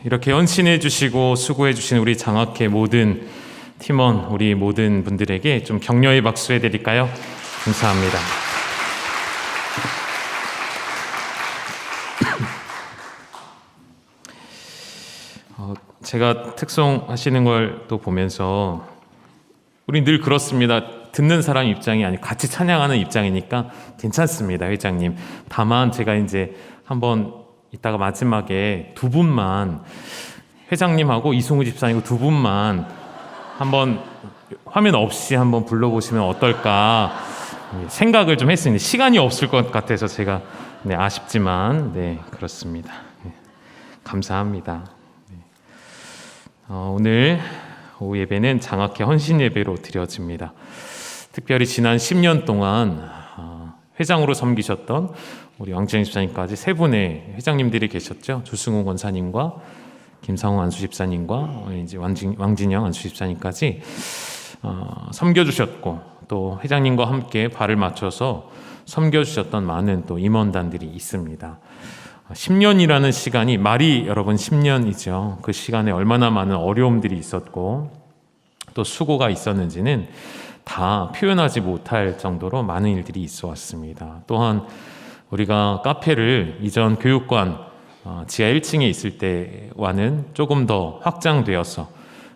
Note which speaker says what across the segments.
Speaker 1: 이렇게 헌신해 주시고 수고해 주신 우리 장학회 모든 팀원, 우리 모든 분들에게 좀 격려의 박수 해드릴까요? 감사합니다. 제가 특송하시는 걸 또 보면서 우리 늘 그렇습니다. 듣는 사람 입장이 아니고 같이 찬양하는 입장이니까 괜찮습니다, 회장님. 다만 제가 이제 한번 이따가 마지막에 두 분만, 회장님하고 이승우 집사님고 두 분만 한번 화면 없이 한번 불러보시면 어떨까 생각을 좀 했습니다. 시간이 없을 것 같아서 제가 아쉽지만 그렇습니다. 감사합니다. 오늘 오후 예배는 장학회 헌신 예배로 드려집니다. 특별히 지난 10년 동안 회장으로 섬기셨던 우리 왕진영 집사님까지 세 분의 회장님들이 계셨죠. 조승우 권사님과 김상웅 안수 집사님과 이제 왕진영 안수 집사님까지 섬겨주셨고, 또 회장님과 함께 발을 맞춰서 섬겨주셨던 많은 또 임원단들이 있습니다. 10년이라는 시간이 말이 여러분 10년이죠. 그 시간에 얼마나 많은 어려움들이 있었고 또 수고가 있었는지는 다 표현하지 못할 정도로 많은 일들이 있어 왔습니다. 또한 우리가 카페를 이전 교육관 지하 1층에 있을 때와는 조금 더 확장되어서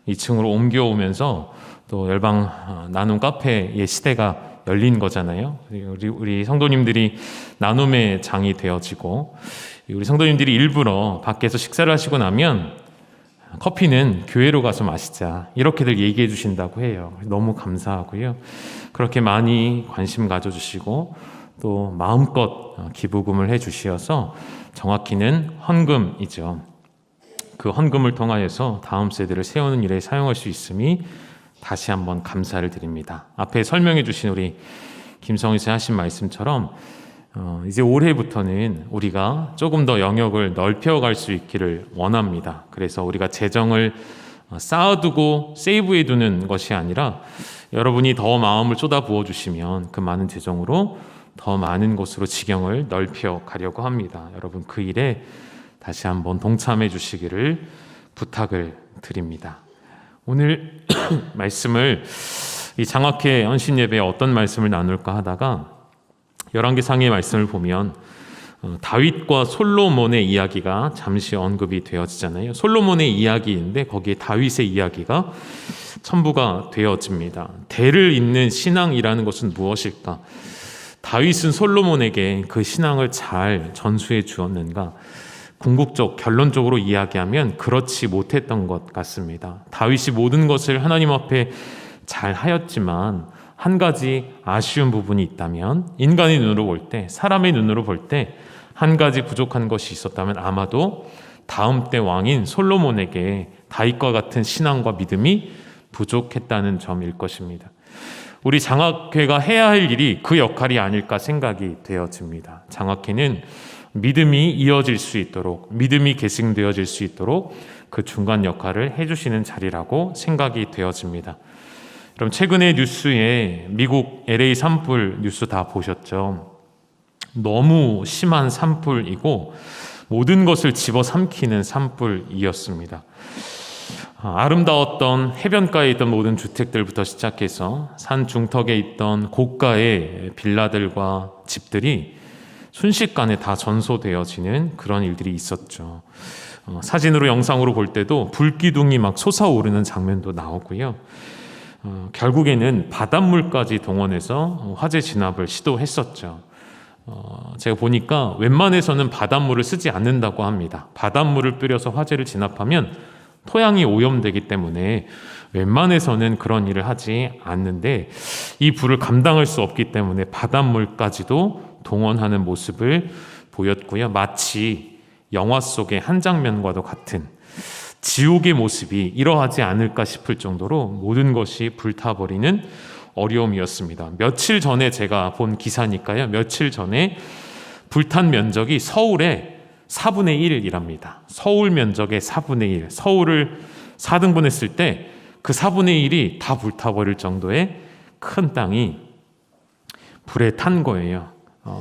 Speaker 1: 2층으로 옮겨오면서 또 열방 나눔 카페의 시대가 열린 거잖아요. 우리 성도님들이 나눔의 장이 되어지고, 우리 성도님들이 일부러 밖에서 식사를 하시고 나면 커피는 교회로 가서 마시자 이렇게들 얘기해 주신다고 해요. 너무 감사하고요. 그렇게 많이 관심 가져주시고 또 마음껏 기부금을 해주시어서 정확히는 헌금이죠. 그 헌금을 통하여서 다음 세대를 세우는 일에 사용할 수 있음이 다시 한번 감사를 드립니다. 앞에 설명해 주신 우리 김성희 씨 하신 말씀처럼 이제 올해부터는 우리가 조금 더 영역을 넓혀갈 수 있기를 원합니다. 그래서 우리가 재정을 쌓아두고 세이브해 두는 것이 아니라 여러분이 더 마음을 쏟아 부어 주시면 그 많은 재정으로 더 많은 곳으로 지경을 넓혀 가려고 합니다. 여러분 그 일에 다시 한번 동참해 주시기를 부탁을 드립니다. 오늘 말씀을 이 장학회 헌신 예배에 어떤 말씀을 나눌까 하다가 열왕기상의 말씀을 보면 다윗과 솔로몬의 이야기가 잠시 언급이 되어지잖아요. 솔로몬의 이야기인데 거기에 다윗의 이야기가 첨부가 되어집니다. 대를 잇는 신앙이라는 것은 무엇일까? 다윗은 솔로몬에게 그 신앙을 잘 전수해 주었는가? 궁극적 결론적으로 이야기하면 그렇지 못했던 것 같습니다. 다윗이 모든 것을 하나님 앞에 잘 하였지만 한 가지 아쉬운 부분이 있다면, 인간의 눈으로 볼 때, 사람의 눈으로 볼 때 한 가지 부족한 것이 있었다면 아마도 다음 때 왕인 솔로몬에게 다윗과 같은 신앙과 믿음이 부족했다는 점일 것입니다. 우리 장학회가 해야 할 일이 그 역할이 아닐까 생각이 되어집니다. 장학회는 믿음이 이어질 수 있도록, 믿음이 계승되어질 수 있도록 그 중간 역할을 해주시는 자리라고 생각이 되어집니다. 그럼 최근에 뉴스에 미국 LA 산불 뉴스 다 보셨죠? 너무 심한 산불이고 모든 것을 집어삼키는 산불이었습니다. 아름다웠던 해변가에 있던 모든 주택들부터 시작해서 산 중턱에 있던 고가의 빌라들과 집들이 순식간에 다 전소되어지는 그런 일들이 있었죠. 사진으로 영상으로 볼 때도 불기둥이 막 솟아오르는 장면도 나오고요. 결국에는 바닷물까지 동원해서 화재 진압을 시도했었죠. 제가 보니까 웬만해서는 바닷물을 쓰지 않는다고 합니다. 바닷물을 뿌려서 화재를 진압하면 토양이 오염되기 때문에 웬만해서는 그런 일을 하지 않는데, 이 불을 감당할 수 없기 때문에 바닷물까지도 동원하는 모습을 보였고요. 마치 영화 속의 한 장면과도 같은 지옥의 모습이 이러하지 않을까 싶을 정도로 모든 것이 불타버리는 어려움이었습니다. 며칠 전에 제가 본 기사니까요. 며칠 전에 불탄 면적이 서울의 4분의 1이랍니다. 서울 면적의 4분의 1. 서울을 4등분 했을 때 그 4분의 1이 다 불타버릴 정도의 큰 땅이 불에 탄 거예요.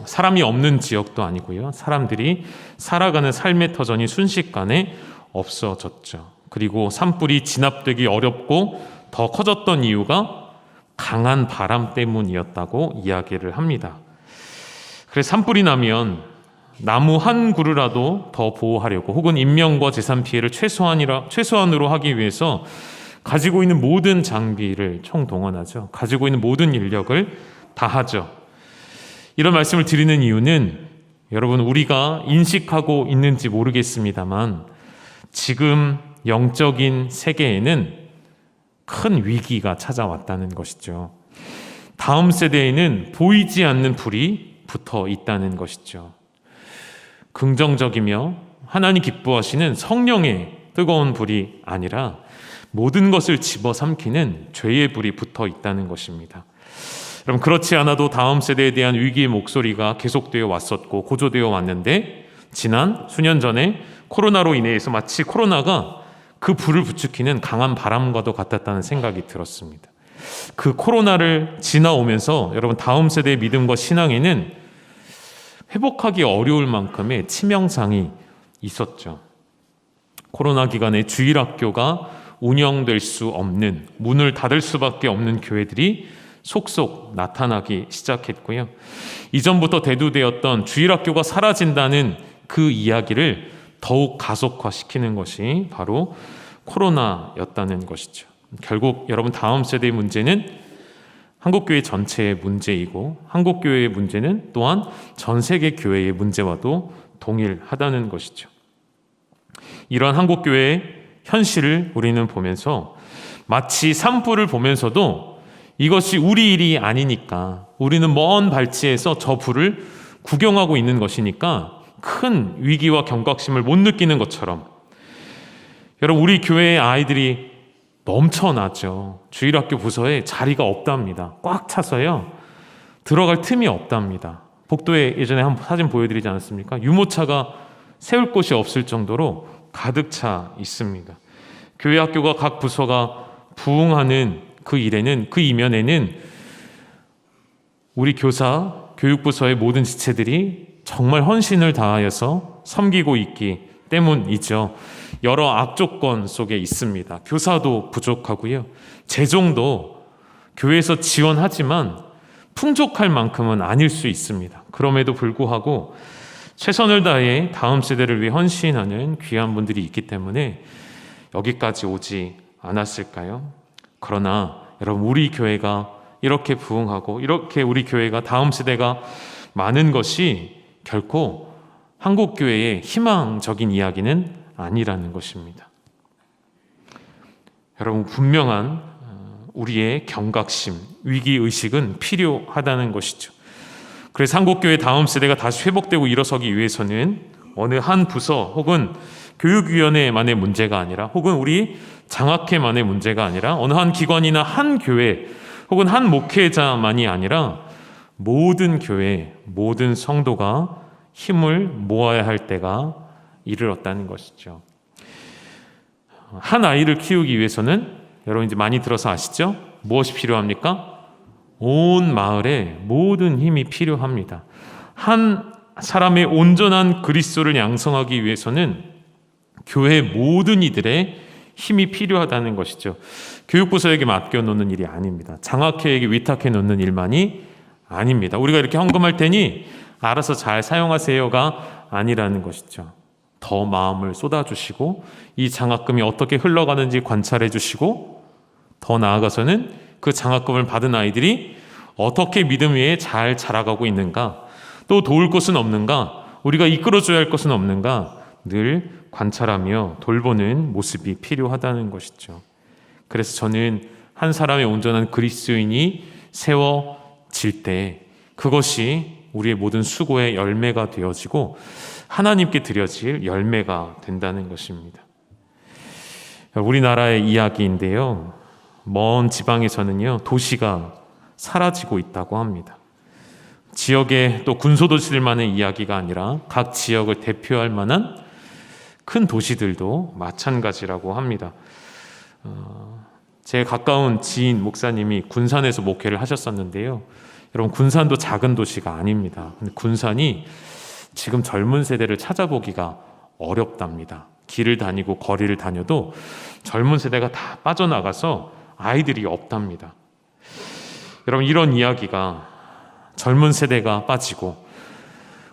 Speaker 1: 사람이 없는 지역도 아니고요. 사람들이 살아가는 삶의 터전이 순식간에 없어졌죠. 그리고 산불이 진압되기 어렵고 더 커졌던 이유가 강한 바람 때문이었다고 이야기를 합니다. 그래서 산불이 나면 나무 한 그루라도 더 보호하려고 혹은 인명과 재산 피해를 최소한으로 하기 위해서 가지고 있는 모든 장비를 총동원하죠. 가지고 있는 모든 인력을 다하죠. 이런 말씀을 드리는 이유는 여러분, 우리가 인식하고 있는지 모르겠습니다만 지금 영적인 세계에는 큰 위기가 찾아왔다는 것이죠. 다음 세대에는 보이지 않는 불이 붙어 있다는 것이죠. 긍정적이며 하나님 기뻐하시는 성령의 뜨거운 불이 아니라 모든 것을 집어삼키는 죄의 불이 붙어 있다는 것입니다. 여러분, 그렇지 않아도 다음 세대에 대한 위기의 목소리가 계속되어 왔었고 고조되어 왔는데, 지난 수년 전에 코로나로 인해서 마치 코로나가 그 불을 부추기는 강한 바람과도 같았다는 생각이 들었습니다. 그 코로나를 지나오면서 여러분, 다음 세대의 믿음과 신앙에는 회복하기 어려울 만큼의 치명상이 있었죠. 코로나 기간에 주일학교가 운영될 수 없는, 문을 닫을 수밖에 없는 교회들이 속속 나타나기 시작했고요. 이전부터 대두되었던 주일학교가 사라진다는 그 이야기를 더욱 가속화시키는 것이 바로 코로나였다는 것이죠. 결국 여러분, 다음 세대의 문제는 한국교회 전체의 문제이고 한국교회의 문제는 또한 전 세계 교회의 문제와도 동일하다는 것이죠. 이러한 한국교회의 현실을 우리는 보면서 마치 산불을 보면서도 이것이 우리 일이 아니니까, 우리는 먼 발치에서 저 불을 구경하고 있는 것이니까 큰 위기와 경각심을 못 느끼는 것처럼, 여러분, 우리 교회의 아이들이 넘쳐나죠. 주일학교 부서에 자리가 없답니다. 꽉 차서요, 들어갈 틈이 없답니다. 복도에 예전에 한 사진 보여드리지 않았습니까? 유모차가 세울 곳이 없을 정도로 가득 차 있습니다. 교회 학교가 각 부서가 부흥하는 그 일에는, 그 이면에는 우리 교사, 교육부서의 모든 지체들이 정말 헌신을 다하여서 섬기고 있기 때문이죠. 여러 악조건 속에 있습니다. 교사도 부족하고요. 재정도 교회에서 지원하지만 풍족할 만큼은 아닐 수 있습니다. 그럼에도 불구하고 최선을 다해 다음 세대를 위해 헌신하는 귀한 분들이 있기 때문에 여기까지 오지 않았을까요? 그러나 여러분, 우리 교회가 이렇게 부흥하고 이렇게 우리 교회가 다음 세대가 많은 것이 결코 한국교회의 희망적인 이야기는 아니라는 것입니다. 여러분, 분명한 우리의 경각심, 위기의식은 필요하다는 것이죠. 그래서 한국교회 다음 세대가 다시 회복되고 일어서기 위해서는 어느 한 부서 혹은 교육위원회만의 문제가 아니라, 혹은 우리 장학회만의 문제가 아니라, 어느 한 기관이나 한 교회 혹은 한 목회자만이 아니라 모든 교회, 모든 성도가 힘을 모아야 할 때가 이르렀다는 것이죠. 한 아이를 키우기 위해서는 여러분 이제 많이 들어서 아시죠? 무엇이 필요합니까? 온 마을에 모든 힘이 필요합니다. 한 사람의 온전한 그리스도를 양성하기 위해서는 교회 모든 이들의 힘이 필요하다는 것이죠. 교육부서에게 맡겨놓는 일이 아닙니다. 장학회에게 위탁해 놓는 일만이 아닙니다. 우리가 이렇게 헌금할 테니 알아서 잘 사용하세요가 아니라는 것이죠. 더 마음을 쏟아주시고 이 장학금이 어떻게 흘러가는지 관찰해 주시고, 더 나아가서는 그 장학금을 받은 아이들이 어떻게 믿음 위에 잘 자라가고 있는가, 또 도울 것은 없는가, 우리가 이끌어줘야 할 것은 없는가 늘 관찰하며 돌보는 모습이 필요하다는 것이죠. 그래서 저는 한 사람의 온전한 그리스도인이 세워질 때 그것이 우리의 모든 수고의 열매가 되어지고 하나님께 드려질 열매가 된다는 것입니다. 우리나라의 이야기인데요, 먼 지방에서는요, 도시가 사라지고 있다고 합니다. 지역의 또 군소도시들만의 이야기가 아니라 각 지역을 대표할 만한 큰 도시들도 마찬가지라고 합니다. 제 가까운 지인 목사님이 군산에서 목회를 하셨었는데요, 여러분, 군산도 작은 도시가 아닙니다. 근데 군산이 지금 젊은 세대를 찾아보기가 어렵답니다. 길을 다니고 거리를 다녀도 젊은 세대가 다 빠져나가서 아이들이 없답니다. 여러분, 이런 이야기가 젊은 세대가 빠지고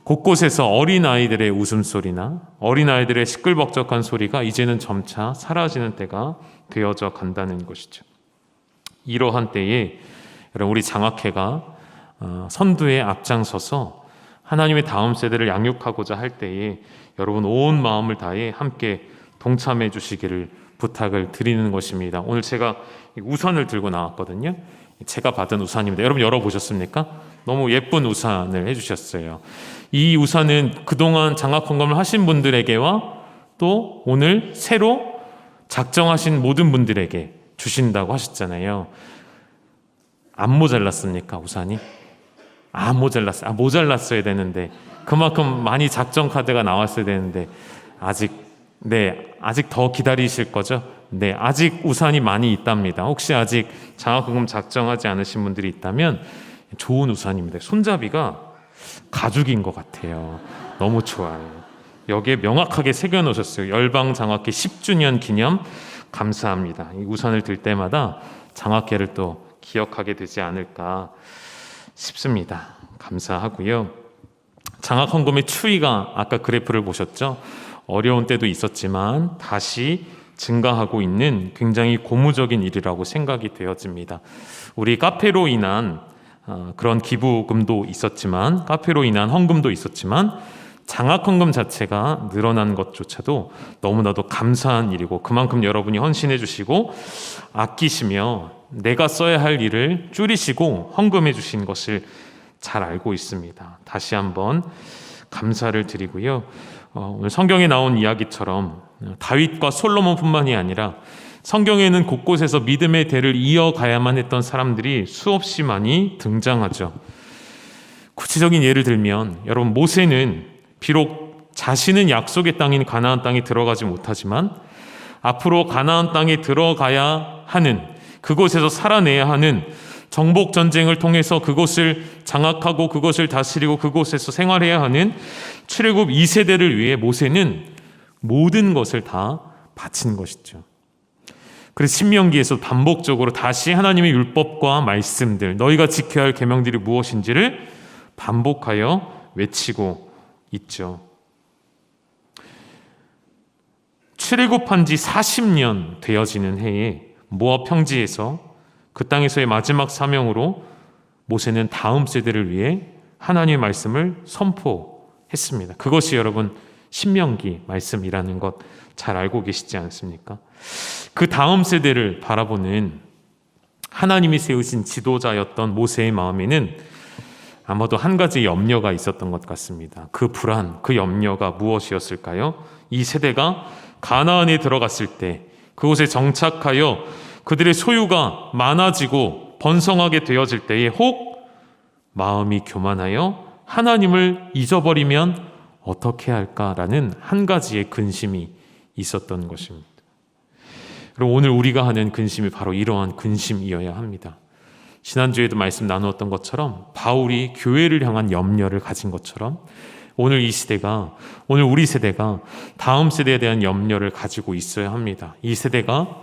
Speaker 1: 곳곳에서 어린아이들의 웃음소리나 어린아이들의 시끌벅적한 소리가 이제는 점차 사라지는 때가 되어져 간다는 것이죠. 이러한 때에 여러분, 우리 장학회가 선두에 앞장서서 하나님의 다음 세대를 양육하고자 할 때에 여러분 온 마음을 다해 함께 동참해 주시기를 부탁을 드리는 것입니다. 오늘 제가 우산을 들고 나왔거든요. 제가 받은 우산입니다. 여러분 열어보셨습니까? 너무 예쁜 우산을 해주셨어요. 이 우산은 그동안 장학헌금을 하신 분들에게와 또 오늘 새로 작정하신 모든 분들에게 주신다고 하셨잖아요. 안 모자랐습니까, 우산이? 안 모자랐어요. 모자랐어야 되는데, 그만큼 많이 작정 카드가 나왔어야 되는데 아직 더 기다리실 거죠? 네, 아직 우산이 많이 있답니다. 혹시 아직 장학헌금 작정하지 않으신 분들이 있다면 좋은 우산입니다. 손잡이가 가죽인 것 같아요. 너무 좋아요. 여기에 명확하게 새겨놓으셨어요. 열방장학회 10주년 기념 감사합니다. 이 우산을 들 때마다 장학회를 또 기억하게 되지 않을까 싶습니다. 감사하고요. 장학헌금의 추이가 아까 그래프를 보셨죠? 어려운 때도 있었지만 다시 증가하고 있는 굉장히 고무적인 일이라고 생각이 되어집니다. 우리 카페로 인한 그런 기부금도 있었지만, 카페로 인한 헌금도 있었지만 장학헌금 자체가 늘어난 것조차도 너무나도 감사한 일이고, 그만큼 여러분이 헌신해 주시고 아끼시며 내가 써야 할 일을 줄이시고 헌금해 주신 것을 잘 알고 있습니다. 다시 한번 감사를 드리고요. 오늘 성경에 나온 이야기처럼 다윗과 솔로몬뿐만이 아니라 성경에는 곳곳에서 믿음의 대를 이어가야만 했던 사람들이 수없이 많이 등장하죠. 구체적인 예를 들면 여러분, 모세는 비록 자신은 약속의 땅인 가나안 땅에 들어가지 못하지만 앞으로 가나안 땅에 들어가야 하는, 그곳에서 살아내야 하는 정복 전쟁을 통해서 그곳을 장악하고 그것을 다스리고 그곳에서 생활해야 하는 출애굽 2세대를 위해 모세는 모든 것을 다 바친 것이죠. 그래서 신명기에서 반복적으로 다시 하나님의 율법과 말씀들, 너희가 지켜야 할 계명들이 무엇인지를 반복하여 외치고 있죠. 출애굽한 지 40년 되어지는 해에 모압 평지에서 그 땅에서의 마지막 사명으로 모세는 다음 세대를 위해 하나님의 말씀을 선포했습니다. 그것이 여러분 신명기 말씀이라는 것 잘 알고 계시지 않습니까? 그 다음 세대를 바라보는 하나님이 세우신 지도자였던 모세의 마음에는 아마도 한 가지 염려가 있었던 것 같습니다. 그 불안, 그 염려가 무엇이었을까요? 이 세대가 가나안에 들어갔을 때, 그곳에 정착하여 그들의 소유가 많아지고 번성하게 되어질 때에 혹 마음이 교만하여 하나님을 잊어버리면 어떻게 할까라는 한 가지의 근심이 있었던 것입니다. 그럼 오늘 우리가 하는 근심이 바로 이러한 근심이어야 합니다. 지난주에도 말씀 나누었던 것처럼 바울이 교회를 향한 염려를 가진 것처럼 오늘 이 시대가, 오늘 우리 세대가 다음 세대에 대한 염려를 가지고 있어야 합니다. 이 세대가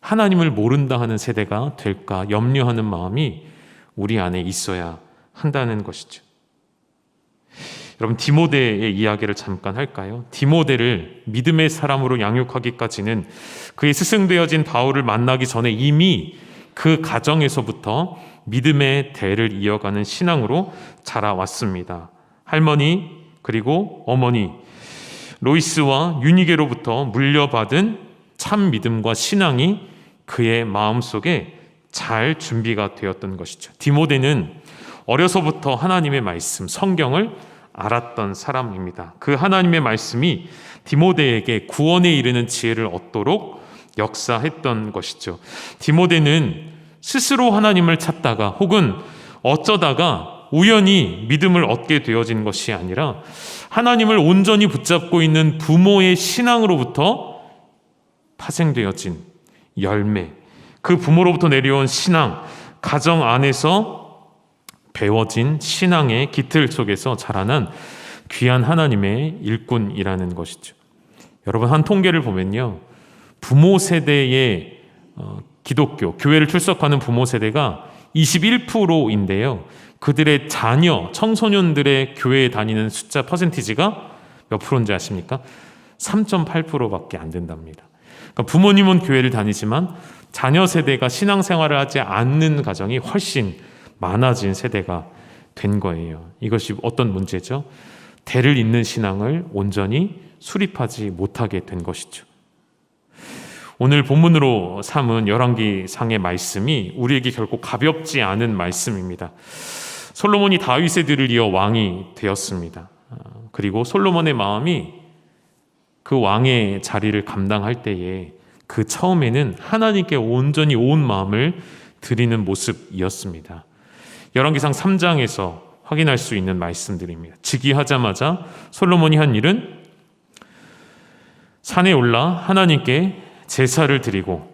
Speaker 1: 하나님을 모른다 하는 세대가 될까 염려하는 마음이 우리 안에 있어야 한다는 것이죠. 여러분, 디모데의 이야기를 잠깐 할까요? 디모데를 믿음의 사람으로 양육하기까지는 그의 스승되어진 바울을 만나기 전에 이미 그 가정에서부터 믿음의 대를 이어가는 신앙으로 자라왔습니다. 할머니 그리고 어머니 로이스와 유니게로부터 물려받은 참 믿음과 신앙이 그의 마음속에 잘 준비가 되었던 것이죠. 디모데는 어려서부터 하나님의 말씀, 성경을 알았던 사람입니다. 그 하나님의 말씀이 디모데에게 구원에 이르는 지혜를 얻도록 역사했던 것이죠. 디모데는 스스로 하나님을 찾다가 혹은 어쩌다가 우연히 믿음을 얻게 되어진 것이 아니라 하나님을 온전히 붙잡고 있는 부모의 신앙으로부터 파생되어진 열매, 그 부모로부터 내려온 신앙, 가정 안에서 배워진 신앙의 깃틀 속에서 자라난 귀한 하나님의 일꾼이라는 것이죠. 여러분, 한 통계를 보면요, 부모 세대의 기독교, 교회를 출석하는 부모 세대가 21%인데요. 그들의 자녀, 청소년들의 교회에 다니는 숫자 퍼센티지가 몇 프로인지 아십니까? 3.8%밖에 안 된답니다. 그러니까 부모님은 교회를 다니지만 자녀 세대가 신앙생활을 하지 않는 가정이 훨씬 많아진 세대가 된 거예요. 이것이 어떤 문제죠? 대를 잇는 신앙을 온전히 수립하지 못하게 된 것이죠. 오늘 본문으로 삼은 열왕기상의 말씀이 우리에게 결코 가볍지 않은 말씀입니다. 솔로몬이 다윗의 뒤를 이어 왕이 되었습니다. 그리고 솔로몬의 마음이 그 왕의 자리를 감당할 때에 그 처음에는 하나님께 온전히 온 마음을 드리는 모습이었습니다. 열왕기상 3장에서 확인할 수 있는 말씀들입니다. 즉위하자마자 솔로몬이 한 일은 산에 올라 하나님께 제사를 드리고,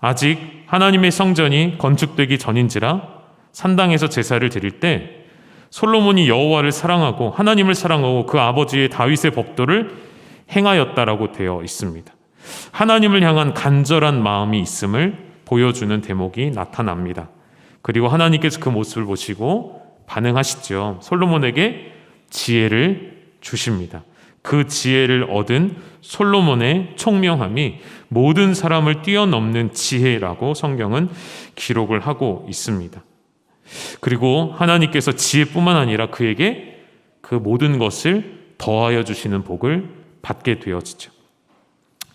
Speaker 1: 아직 하나님의 성전이 건축되기 전인지라 산당에서 제사를 드릴 때 솔로몬이 여호와를 사랑하고 하나님을 사랑하고 그 아버지의 다윗의 법도를 행하였다라고 되어 있습니다. 하나님을 향한 간절한 마음이 있음을 보여주는 대목이 나타납니다. 그리고 하나님께서 그 모습을 보시고 반응하시죠. 솔로몬에게 지혜를 주십니다. 그 지혜를 얻은 솔로몬의 총명함이 모든 사람을 뛰어넘는 지혜라고 성경은 기록을 하고 있습니다. 그리고 하나님께서 지혜뿐만 아니라 그에게 그 모든 것을 더하여 주시는 복을 받게 되어지죠.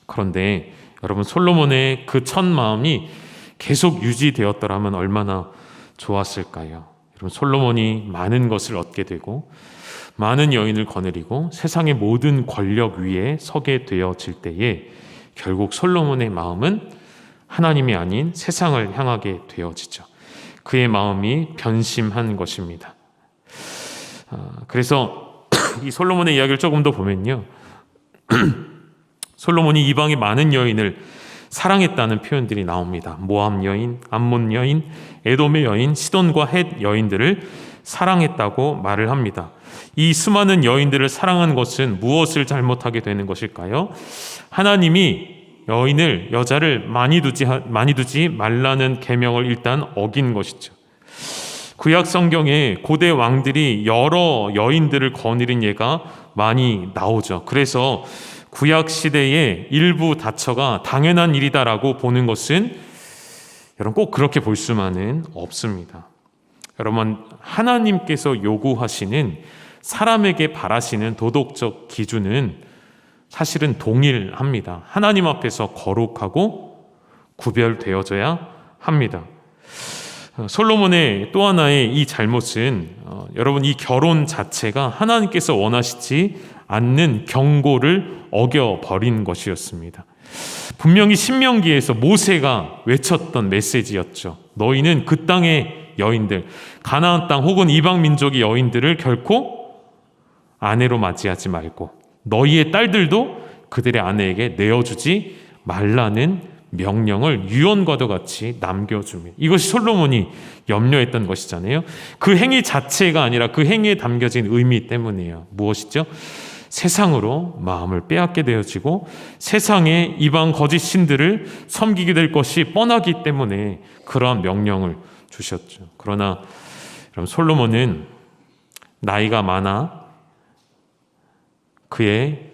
Speaker 1: 그런데 여러분, 솔로몬의 그 첫 마음이 계속 유지되었더라면 얼마나 좋았을까요? 여러분, 솔로몬이 많은 것을 얻게 되고 많은 여인을 거느리고 세상의 모든 권력 위에 서게 되어질 때에 결국 솔로몬의 마음은 하나님이 아닌 세상을 향하게 되어지죠. 그의 마음이 변심한 것입니다. 그래서 이 솔로몬의 이야기를 조금 더 보면요, 솔로몬이 이방의 많은 여인을 사랑했다는 표현들이 나옵니다. 모압 여인, 암몬 여인, 에돔의 여인, 시돈과 헷 여인들을 사랑했다고 말을 합니다. 이 수많은 여인들을 사랑한 것은 무엇을 잘못하게 되는 것일까요? 하나님이 여자를 많이 두지 말라는 계명을 일단 어긴 것이죠. 구약 성경에 고대 왕들이 여러 여인들을 거느린 예가 많이 나오죠. 그래서 구약 시대의 일부 다처가 당연한 일이다라고 보는 것은 여러분 꼭 그렇게 볼 수만은 없습니다. 여러분, 하나님께서 요구하시는, 사람에게 바라시는 도덕적 기준은 사실은 동일합니다. 하나님 앞에서 거룩하고 구별되어져야 합니다. 솔로몬의 또 하나의 이 잘못은 여러분, 이 결혼 자체가 하나님께서 원하시지 않는 경고를 어겨버린 것이었습니다. 분명히 신명기에서 모세가 외쳤던 메시지였죠. 너희는 그 땅의 여인들, 가나안 땅 혹은 이방 민족의 여인들을 결코 아내로 맞이하지 말고 너희의 딸들도 그들의 아내에게 내어주지 말라는 명령을 유언과도 같이 남겨줍니다. 이것이 솔로몬이 염려했던 것이잖아요. 그 행위 자체가 아니라 그 행위에 담겨진 의미 때문이에요. 무엇이죠? 세상으로 마음을 빼앗게 되어지고 세상의 이방 거짓 신들을 섬기게 될 것이 뻔하기 때문에 그러한 명령을 주셨죠. 그러나 여러분, 솔로몬은 나이가 많아 그의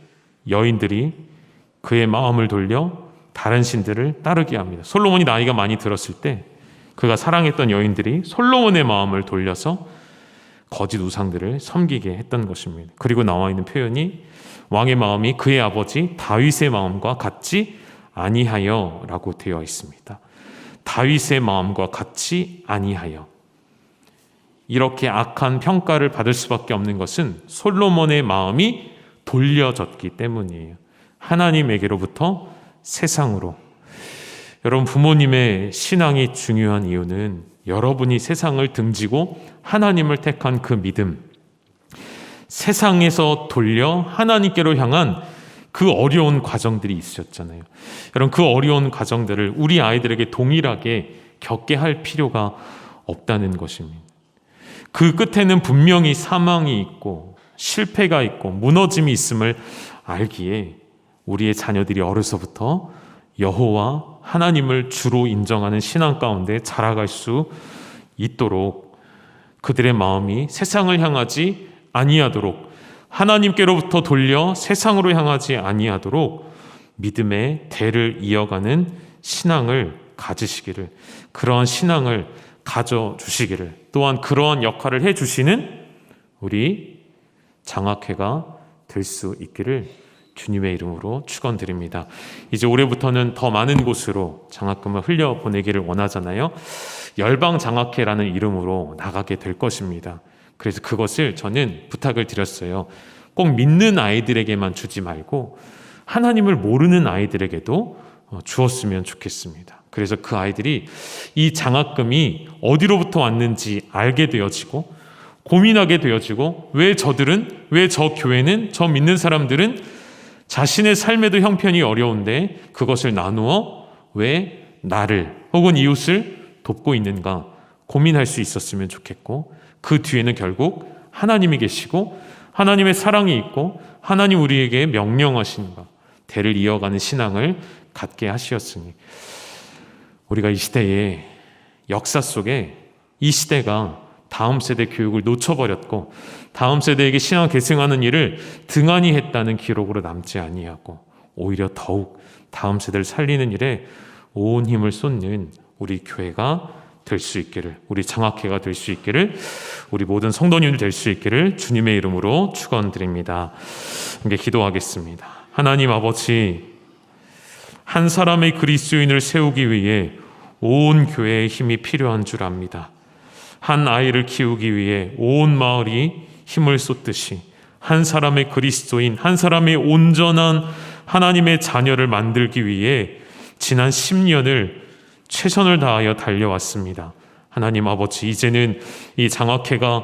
Speaker 1: 여인들이 그의 마음을 돌려 다른 신들을 따르게 합니다. 솔로몬이 나이가 많이 들었을 때 그가 사랑했던 여인들이 솔로몬의 마음을 돌려서 거짓 우상들을 섬기게 했던 것입니다. 그리고 나와 있는 표현이 왕의 마음이 그의 아버지 다윗의 마음과 같지 아니하여 라고 되어 있습니다. 다윗의 마음과 같지 아니하여. 이렇게 악한 평가를 받을 수밖에 없는 것은 솔로몬의 마음이 돌려졌기 때문이에요. 하나님에게로부터 세상으로. 여러분, 부모님의 신앙이 중요한 이유는 여러분이 세상을 등지고 하나님을 택한 그 믿음, 세상에서 돌려 하나님께로 향한 그 어려운 과정들이 있으셨잖아요. 여러분, 그 어려운 과정들을 우리 아이들에게 동일하게 겪게 할 필요가 없다는 것입니다. 그 끝에는 분명히 사망이 있고 실패가 있고 무너짐이 있음을 알기에 우리의 자녀들이 어려서부터 여호와 하나님을 주로 인정하는 신앙 가운데 자라갈 수 있도록 그들의 마음이 세상을 향하지 아니하도록, 하나님께로부터 돌려 세상으로 향하지 아니하도록 믿음의 대를 이어가는 신앙을 가지시기를, 그러한 신앙을 가져주시기를, 또한 그러한 역할을 해주시는 우리 장학회가 될 수 있기를 주님의 이름으로 축원드립니다. 이제 올해부터는 더 많은 곳으로 장학금을 흘려보내기를 원하잖아요. 열방장학회라는 이름으로 나가게 될 것입니다. 그래서 그것을 저는 부탁을 드렸어요. 꼭 믿는 아이들에게만 주지 말고 하나님을 모르는 아이들에게도 주었으면 좋겠습니다. 그래서 그 아이들이 이 장학금이 어디로부터 왔는지 알게 되어지고, 고민하게 되어지고, 왜 저들은, 왜 저 교회는, 저 믿는 사람들은 자신의 삶에도 형편이 어려운데 그것을 나누어 왜 나를 혹은 이웃을 돕고 있는가 고민할 수 있었으면 좋겠고, 그 뒤에는 결국 하나님이 계시고 하나님의 사랑이 있고 하나님 우리에게 명령하신 바, 대를 이어가는 신앙을 갖게 하시었으니, 우리가 이 시대의 역사 속에 이 시대가 다음 세대 교육을 놓쳐버렸고 다음 세대에게 신앙 계승하는 일을 등한히 했다는 기록으로 남지 아니하고 오히려 더욱 다음 세대를 살리는 일에 온 힘을 쏟는 우리 교회가 될 수 있기를, 우리 장학회가 될 수 있기를, 우리 모든 성도님들 될 수 있기를 주님의 이름으로 축원드립니다. 함께 기도하겠습니다. 하나님 아버지, 한 사람의 그리스도인을 세우기 위해 온 교회의 힘이 필요한 줄 압니다. 한 아이를 키우기 위해 온 마을이 힘을 쏟듯이 한 사람의 그리스도인, 한 사람의 온전한 하나님의 자녀를 만들기 위해 지난 10년을 최선을 다하여 달려왔습니다. 하나님 아버지, 이제는 이 장학회가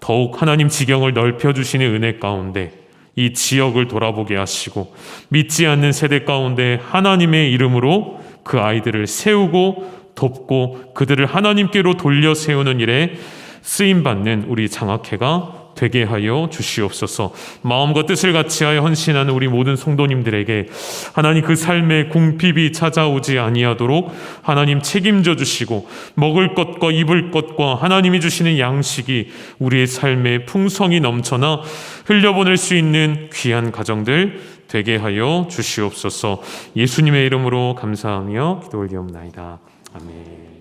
Speaker 1: 더욱 하나님 지경을 넓혀주시는 은혜 가운데 이 지역을 돌아보게 하시고 믿지 않는 세대 가운데 하나님의 이름으로 그 아이들을 세우고 돕고 그들을 하나님께로 돌려 세우는 일에 쓰임받는 우리 장학회가 되게 하여 주시옵소서. 마음과 뜻을 같이하여 헌신하는 우리 모든 성도님들에게 하나님 그 삶의 궁핍이 찾아오지 아니하도록 하나님 책임져 주시고, 먹을 것과 입을 것과 하나님이 주시는 양식이 우리의 삶에 풍성이 넘쳐나 흘려보낼 수 있는 귀한 가정들 되게 하여 주시옵소서. 예수님의 이름으로 감사하며 기도 올리옵나이다. 아멘.